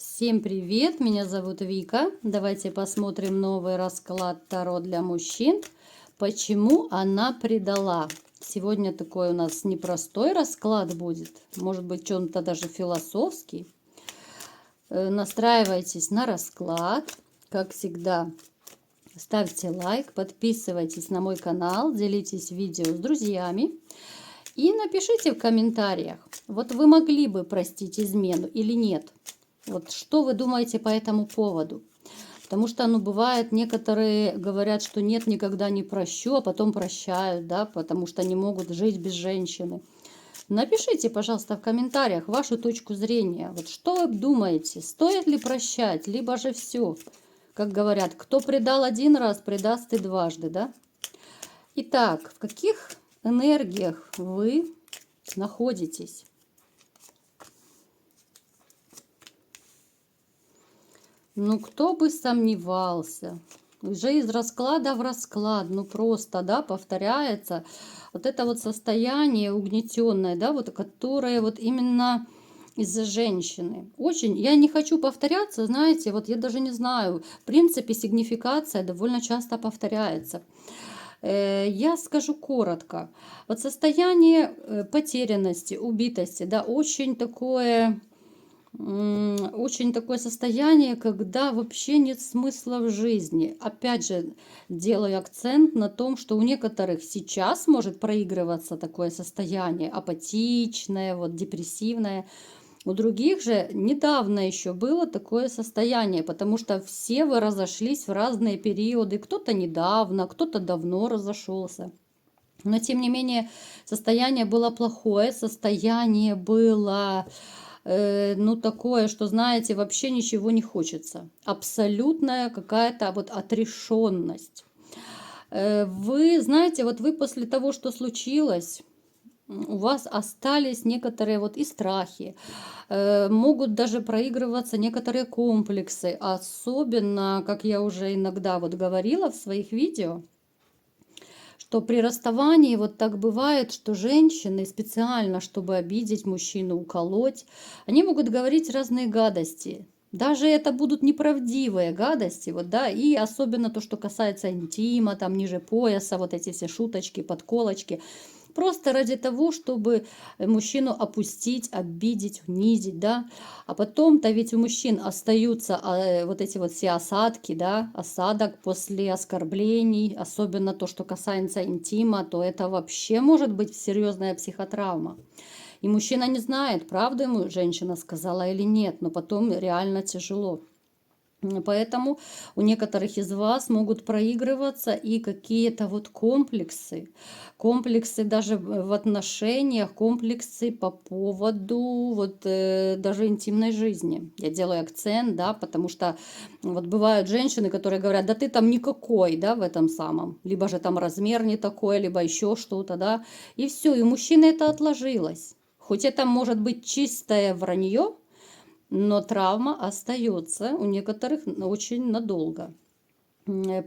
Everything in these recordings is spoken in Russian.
Всем привет, меня зовут Вика. Давайте посмотрим новый расклад Таро для мужчин. Почему она предала? Сегодня такой у нас непростой расклад будет. Может быть, чем-то даже философский. Настраивайтесь на расклад. Как всегда, ставьте лайк, подписывайтесь на мой канал, делитесь видео с друзьями. И напишите в комментариях, вот вы могли бы простить измену или нет. Вот что вы думаете по этому поводу? Потому что, бывает, некоторые говорят, что нет, никогда не прощу, а потом прощают, да, потому что не могут жить без женщины. Напишите, пожалуйста, в комментариях вашу точку зрения. Вот что вы думаете, стоит ли прощать, либо же все. Как говорят, кто предал один раз, предаст и дважды, да? Итак, в каких энергиях вы находитесь? Ну, кто бы сомневался. Уже из расклада в расклад, просто, да, повторяется вот это вот состояние угнетенное, да, вот, которое вот именно из-за женщины. Очень, я не хочу повторяться, знаете, вот я даже не знаю, в принципе, сигнификация довольно часто повторяется. Я скажу коротко. Вот состояние потерянности, убитости, да, очень такое состояние, когда вообще нет смысла в жизни. Опять же, делаю акцент на том, что у некоторых сейчас может проигрываться такое состояние апатичное, вот депрессивное. У других же недавно еще было такое состояние, потому что все вы разошлись в разные периоды. Кто-то недавно, кто-то давно разошелся. Но тем не менее состояние было плохое, состояние было такое, что, знаете, вообще ничего не хочется. Абсолютная какая-то вот отрешенность. Вы знаете, вот вы после того, что случилось, у вас остались некоторые вот и страхи, могут даже проигрываться некоторые комплексы, особенно, как я уже иногда вот говорила в своих видео, что при расставании вот так бывает, что женщины специально, чтобы обидеть мужчину, уколоть, они могут говорить разные гадости. Даже это будут неправдивые гадости, вот, да, и особенно то, что касается интима, там ниже пояса, вот эти все шуточки, подколочки. Просто ради того, чтобы мужчину опустить, обидеть, унизить, да. А потом-то ведь у мужчин остаются вот эти вот все осадки, да, осадок после оскорблений, особенно то, что касается интима, то это вообще может быть серьезная психотравма. И мужчина не знает, правду ему женщина сказала или нет, но потом реально тяжело. Поэтому у некоторых из вас могут проигрываться и какие-то вот комплексы даже в отношениях, комплексы по поводу вот даже интимной жизни. Я делаю акцент, да, потому что вот бывают женщины, которые говорят, да ты там никакой, да, в этом самом, либо же там размер не такой, либо еще что-то, да, и все, и у мужчины это отложилось. Хоть это может быть чистое вранье, но травма остается у некоторых очень надолго.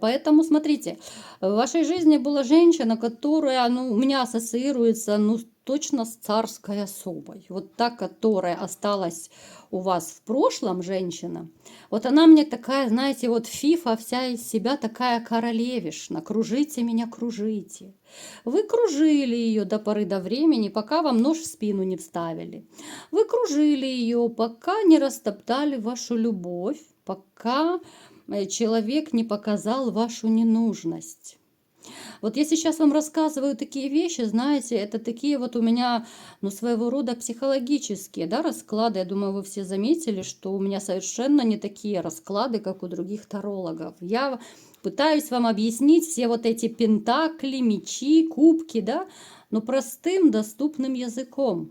Поэтому, смотрите, в вашей жизни была женщина, которая, у меня ассоциируется, точно с царской особой. Вот та, которая осталась у вас в прошлом, женщина, вот она мне такая, знаете, вот фифа вся из себя такая королевишна. Кружите меня, кружите. Вы кружили ее до поры до времени, пока вам нож в спину не вставили. Вы кружили ее, пока не растоптали вашу любовь, пока человек не показал вашу ненужность. Вот я сейчас вам рассказываю такие вещи, знаете, это такие вот у меня, своего рода психологические, да, расклады. Я думаю, вы все заметили, что у меня совершенно не такие расклады, как у других тарологов. Я пытаюсь вам объяснить все вот эти пентакли, мечи, кубки, да, но простым, доступным языком.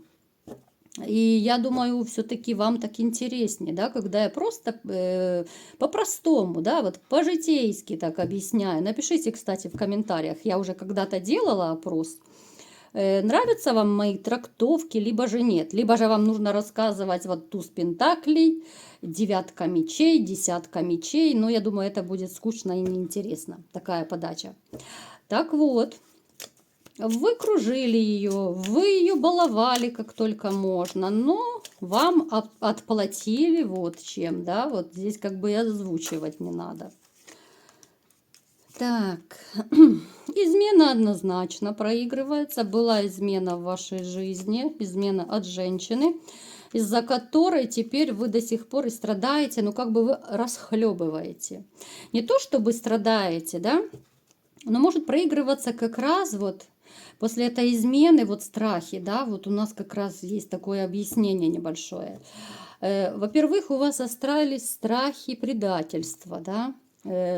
И я думаю, все-таки вам так интереснее, да, когда я просто по-простому, да, вот по-житейски так объясняю. Напишите, кстати, в комментариях, я уже когда-то делала опрос. Нравятся вам мои трактовки, либо же нет. Либо же вам нужно рассказывать вот туз пентаклей, девятка мечей, десятка мечей. Но я думаю, это будет скучно и неинтересно, такая подача. Так вот. Вы кружили ее, вы ее баловали как только можно, но вам отплатили вот чем, да, вот здесь как бы и озвучивать не надо. Так, измена однозначно проигрывается. Была измена в вашей жизни, измена от женщины, из-за которой теперь вы до сих пор и страдаете, ну как бы вы расхлебываете. Не то чтобы страдаете, да, но может проигрываться как раз вот после этой измены, вот страхи, да, вот у нас как раз есть такое объяснение небольшое. Во-первых, у вас остались страхи предательства, да,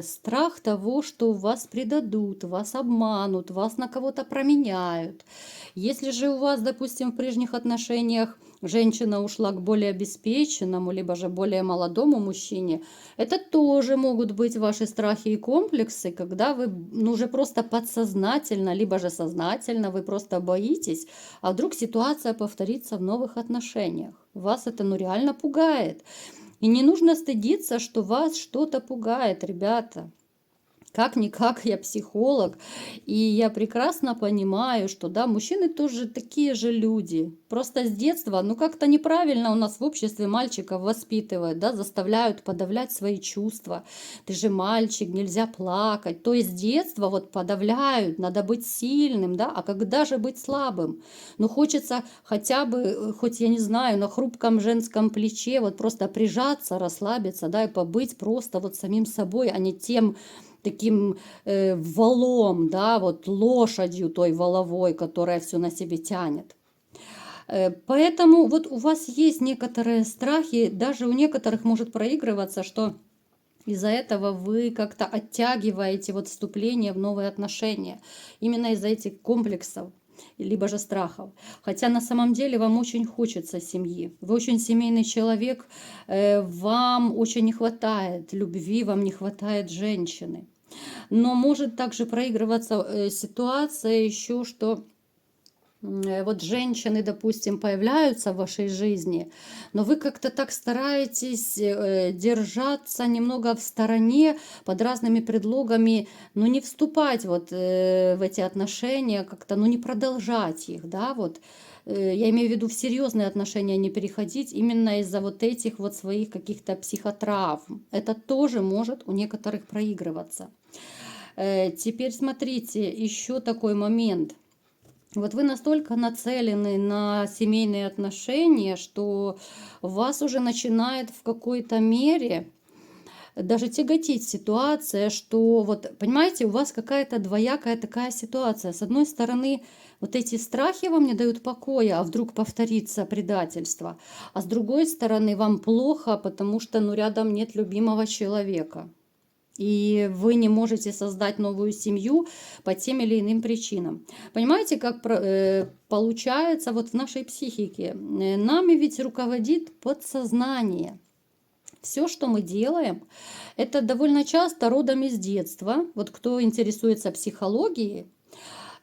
страх того, что вас предадут, вас обманут, вас на кого-то променяют. Если же у вас, допустим, в прежних отношениях женщина ушла к более обеспеченному, либо же более молодому мужчине, это тоже могут быть ваши страхи и комплексы, когда вы ну, уже просто подсознательно, либо же сознательно, вы просто боитесь, а вдруг ситуация повторится в новых отношениях. Вас это ну реально пугает. И не нужно стыдиться, что вас что-то пугает, ребята. Как-никак я психолог, и я прекрасно понимаю, что да, мужчины тоже такие же люди. Просто с детства, ну как-то неправильно у нас в обществе мальчиков воспитывают, да, заставляют подавлять свои чувства. Ты же мальчик, нельзя плакать. То есть с детства вот подавляют, надо быть сильным, да, а когда же быть слабым? Ну хочется хотя бы, хоть я не знаю, на хрупком женском плече вот просто прижаться, расслабиться, да, и побыть просто вот самим собой, а не тем таким валом, да, вот лошадью той валовой, которая все на себе тянет. Поэтому вот у вас есть некоторые страхи, даже у некоторых может проигрываться, что из-за этого вы как-то оттягиваете вот вступление в новые отношения. Именно из-за этих комплексов, либо же страхов. Хотя на самом деле вам очень хочется семьи. Вы очень семейный человек, вам очень не хватает любви, вам не хватает женщины. Но может также проигрываться ситуация еще, что вот женщины, допустим, появляются в вашей жизни, но вы как-то так стараетесь держаться немного в стороне под разными предлогами, ну не вступать вот в эти отношения, как-то, ну не продолжать их, да, вот. Я имею в виду в серьезные отношения не переходить именно из-за вот этих вот своих каких-то психотравм. Это тоже может у некоторых проигрываться. Теперь смотрите, еще такой момент. Вот вы настолько нацелены на семейные отношения, что вас уже начинает в какой-то мере даже тяготить ситуация, что вот, понимаете, у вас какая-то двоякая такая ситуация. С одной стороны, вот эти страхи вам не дают покоя, а вдруг повторится предательство. А с другой стороны, вам плохо, потому что ну, рядом нет любимого человека. И вы не можете создать новую семью по тем или иным причинам. Понимаете, как получается вот в нашей психике? Нами ведь руководит подсознание. Все, что мы делаем, это довольно часто родом из детства. Вот кто интересуется психологией,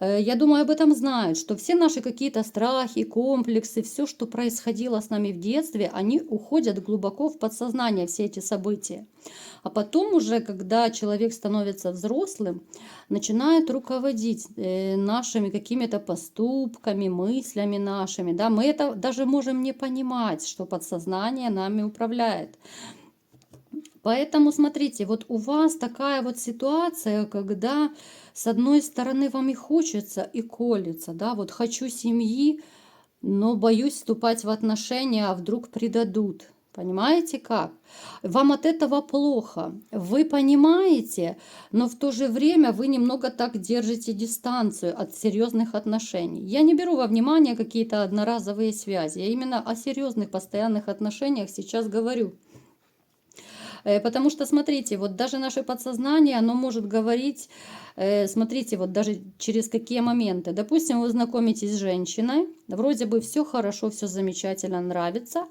я думаю, об этом знают, что все наши какие-то страхи, комплексы, все, что происходило с нами в детстве, они уходят глубоко в подсознание, все эти события. А потом уже, когда человек становится взрослым, начинает руководить нашими какими-то поступками, мыслями нашими. Да? Мы это даже можем не понимать, что подсознание нами управляет. Поэтому смотрите, вот у вас такая вот ситуация, когда с одной стороны вам и хочется, и колется, да, вот хочу семьи, но боюсь вступать в отношения, а вдруг предадут. Понимаете как? Вам от этого плохо. Вы понимаете, но в то же время вы немного так держите дистанцию от серьезных отношений. Я не беру во внимание какие-то одноразовые связи. Я именно о серьезных постоянных отношениях сейчас говорю. Потому что, смотрите, вот даже наше подсознание, оно может говорить, смотрите, вот даже через какие моменты. Допустим, вы знакомитесь с женщиной, вроде бы все хорошо, все замечательно, нравится,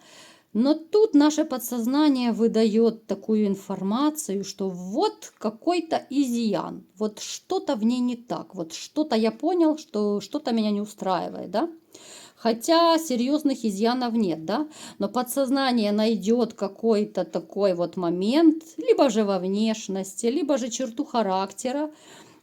но тут наше подсознание выдает такую информацию, что вот какой-то изъян, вот что-то в ней не так, вот что-то я понял, что что-то меня не устраивает, да? Хотя серьезных изъянов нет, да, но подсознание найдет какой-то такой вот момент, либо же во внешности, либо же черту характера,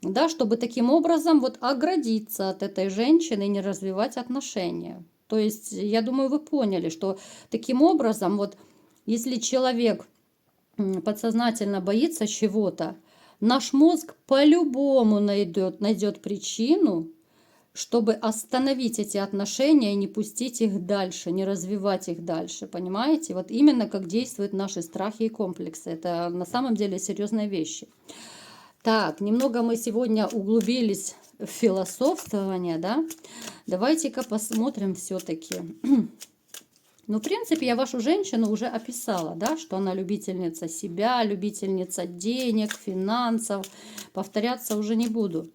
да, чтобы таким образом вот оградиться от этой женщины и не развивать отношения. То есть, я думаю, вы поняли, что таким образом, вот если человек подсознательно боится чего-то, наш мозг по-любому найдет причину, чтобы остановить эти отношения и не пустить их дальше, не развивать их дальше, понимаете? Вот именно как действуют наши страхи и комплексы. Это на самом деле серьезные вещи. Так, немного мы сегодня углубились в философствование, да? Давайте-ка посмотрим все-таки. Ну, в принципе, я вашу женщину уже описала, да, что она любительница себя, любительница денег, финансов. Повторяться уже не буду.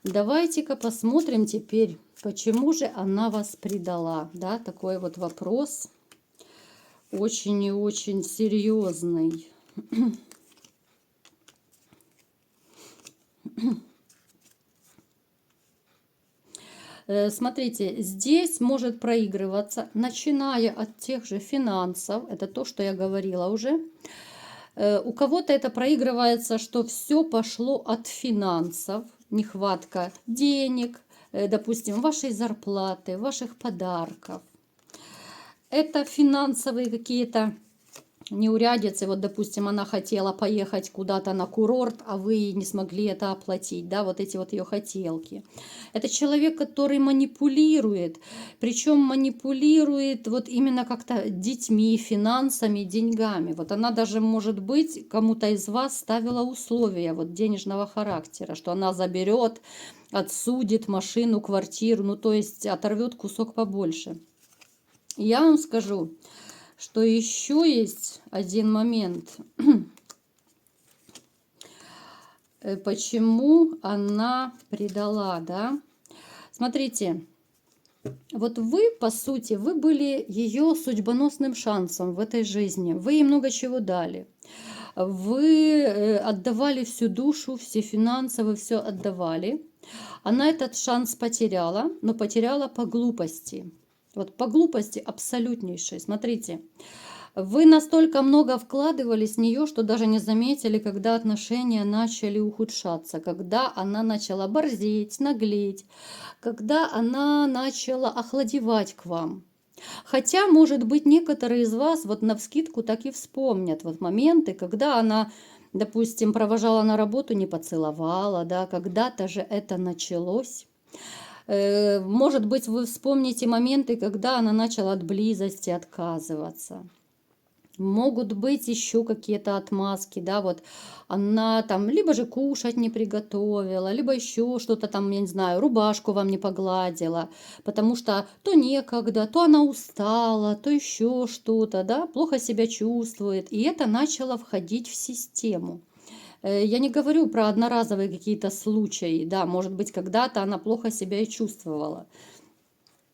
Давайте-ка посмотрим теперь, почему же она вас предала, да, такой вот вопрос очень и очень серьезный. Смотрите, здесь может проигрываться, начиная от тех же финансов, это то, что я говорила уже. У кого-то это проигрывается, что все пошло от финансов, нехватка денег, допустим, вашей зарплаты, ваших подарков. Это финансовые какие-то неурядицы. Вот, допустим, она хотела поехать куда-то на курорт, а вы не смогли это оплатить, да, вот эти вот ее хотелки. Это человек, который манипулирует, причем манипулирует вот именно как-то детьми, финансами, деньгами. Вот она даже, может быть, кому-то из вас ставила условия вот денежного характера, что она заберет, отсудит машину, квартиру, ну то есть оторвет кусок побольше. Я вам скажу, что еще есть один момент, почему она предала, да? Смотрите, вот вы, по сути, вы были ее судьбоносным шансом в этой жизни. Вы ей много чего дали. Вы отдавали всю душу, все финансы, вы все отдавали. Она этот шанс потеряла, но потеряла по глупости. Вот по глупости абсолютнейшей. Смотрите, вы настолько много вкладывались в нее, что даже не заметили, когда отношения начали ухудшаться, когда она начала борзеть, наглеть, когда она начала охладевать к вам. Хотя, может быть, некоторые из вас вот навскидку так и вспомнят вот моменты, когда она, допустим, провожала на работу, не поцеловала, да, когда-то же это началось. Может быть, вы вспомните моменты, когда она начала от близости отказываться. Могут быть еще какие-то отмазки, да, вот она там либо же кушать не приготовила, либо еще что-то там, я не знаю, рубашку вам не погладила, потому что то некогда, то она устала, то еще что-то, да, плохо себя чувствует, и это начало входить в систему. Я не говорю про одноразовые какие-то случаи, да, может быть, когда-то она плохо себя и чувствовала.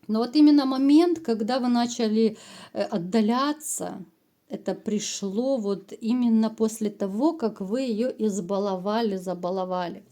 Но вот именно момент, когда вы начали отдаляться, это пришло вот именно после того, как вы ее избаловали, забаловали.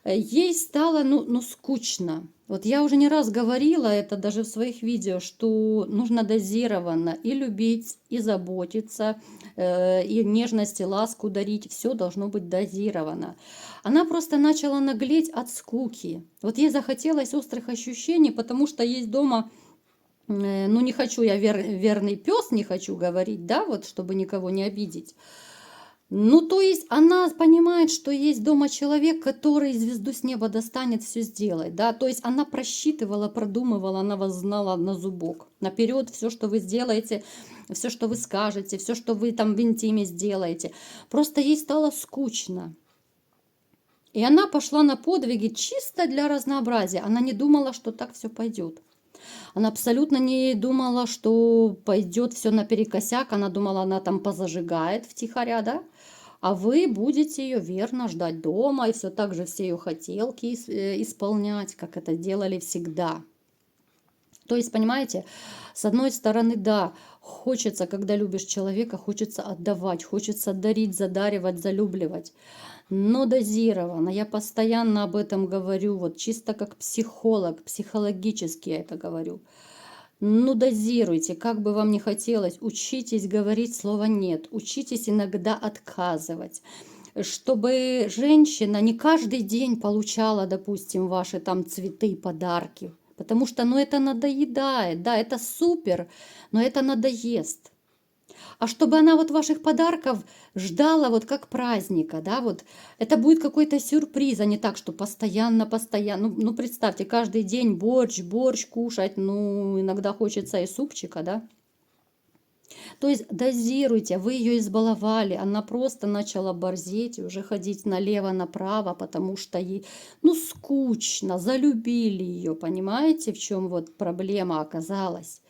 Ей стало, ну, скучно. Вот я уже не раз говорила это даже в своих видео, что нужно дозированно и любить, и заботиться, и нежность, и ласку дарить. Все должно быть дозировано. Она просто начала наглеть от скуки. Вот ей захотелось острых ощущений, потому что есть дома, ну не хочу я верный пес, не хочу говорить, да, вот чтобы никого не обидеть. Ну, то есть она понимает, что есть дома человек, который звезду с неба достанет, все сделает, да, то есть она просчитывала, продумывала, она вас знала на зубок, наперед все, что вы сделаете, все, что вы скажете, все, что вы там в интиме сделаете. Просто ей стало скучно. И она пошла на подвиги чисто для разнообразия. Она не думала, что так все пойдет. Она абсолютно не думала, что пойдет все наперекосяк. Она думала, она там позажигает втихаря, да? А вы будете ее верно ждать дома и все так же все ее хотелки исполнять, как это делали всегда. То есть, понимаете, с одной стороны, да, хочется, когда любишь человека, хочется отдавать, хочется дарить, задаривать, залюбливать. Но дозированно. Я постоянно об этом говорю, вот чисто как психолог, психологически я это говорю. Ну, дозируйте, как бы вам ни хотелось, учитесь говорить слово «нет», учитесь иногда отказывать. чтобы женщина не каждый день получала, допустим, ваши там цветы, подарки. Потому что, ну, это надоедает, да, это супер, но это надоест. А чтобы она вот ваших подарков ждала вот как праздника, да, вот это будет какой-то сюрприз, а не так, что постоянно. Ну, представьте, каждый день борщ кушать, ну, иногда хочется и супчика, да. То есть дозируйте, вы ее избаловали, она просто начала борзеть, уже ходить налево-направо, потому что ей, ну, скучно, залюбили ее, понимаете, в чем вот проблема оказалась?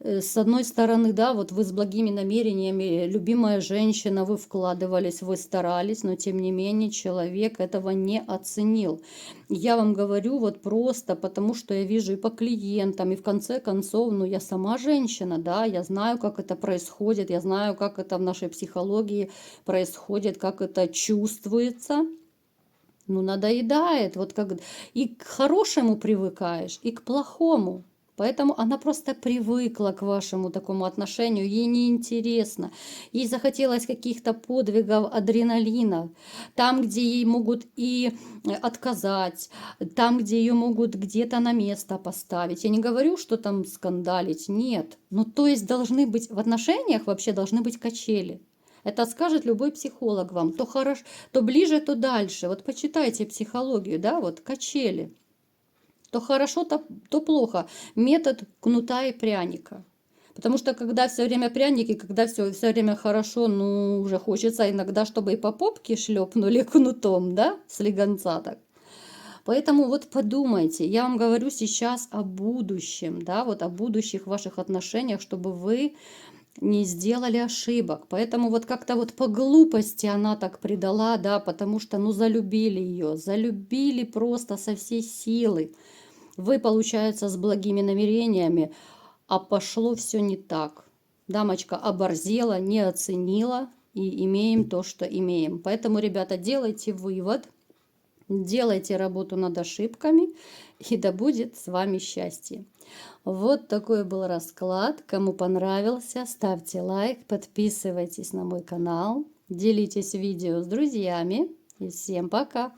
С одной стороны, да, вот вы с благими намерениями, любимая женщина, вы вкладывались, вы старались, но тем не менее человек этого не оценил. Я вам говорю вот просто потому, что я вижу и по клиентам, и в конце концов, ну я сама женщина, да, я знаю, как это происходит, я знаю, как это в нашей психологии происходит, как это чувствуется. Ну, надоедает, вот как и к хорошему привыкаешь, и к плохому. Поэтому она просто привыкла к вашему такому отношению, ей неинтересно. Ей захотелось каких-то подвигов, адреналина, там, где ей могут и отказать, там, где ее могут где-то на место поставить. Я не говорю, что там скандалить, нет. Ну, то есть должны быть в отношениях вообще должны быть качели. Это скажет любой психолог вам. То хорошо, то ближе, то дальше. Вот почитайте психологию, да, вот качели. То хорошо, то плохо. Метод кнута и пряника. Потому что когда все время пряники, когда все время хорошо, ну, уже хочется иногда, чтобы и по попке шлепнули кнутом, да, слегонца так. Поэтому вот подумайте, я вам говорю сейчас о будущем, да, вот о будущих ваших отношениях, чтобы вы не сделали ошибок. Поэтому вот как-то вот по глупости она так предала, да, потому что, ну, залюбили ее, залюбили просто со всей силы. Вы, получается, с благими намерениями, а пошло все не так. Дамочка оборзела, не оценила, и имеем то, что имеем. Поэтому, ребята, делайте вывод, делайте работу над ошибками, и да будет с вами счастье. Вот такой был расклад. Кому понравился, ставьте лайк, подписывайтесь на мой канал, делитесь видео с друзьями. И всем пока!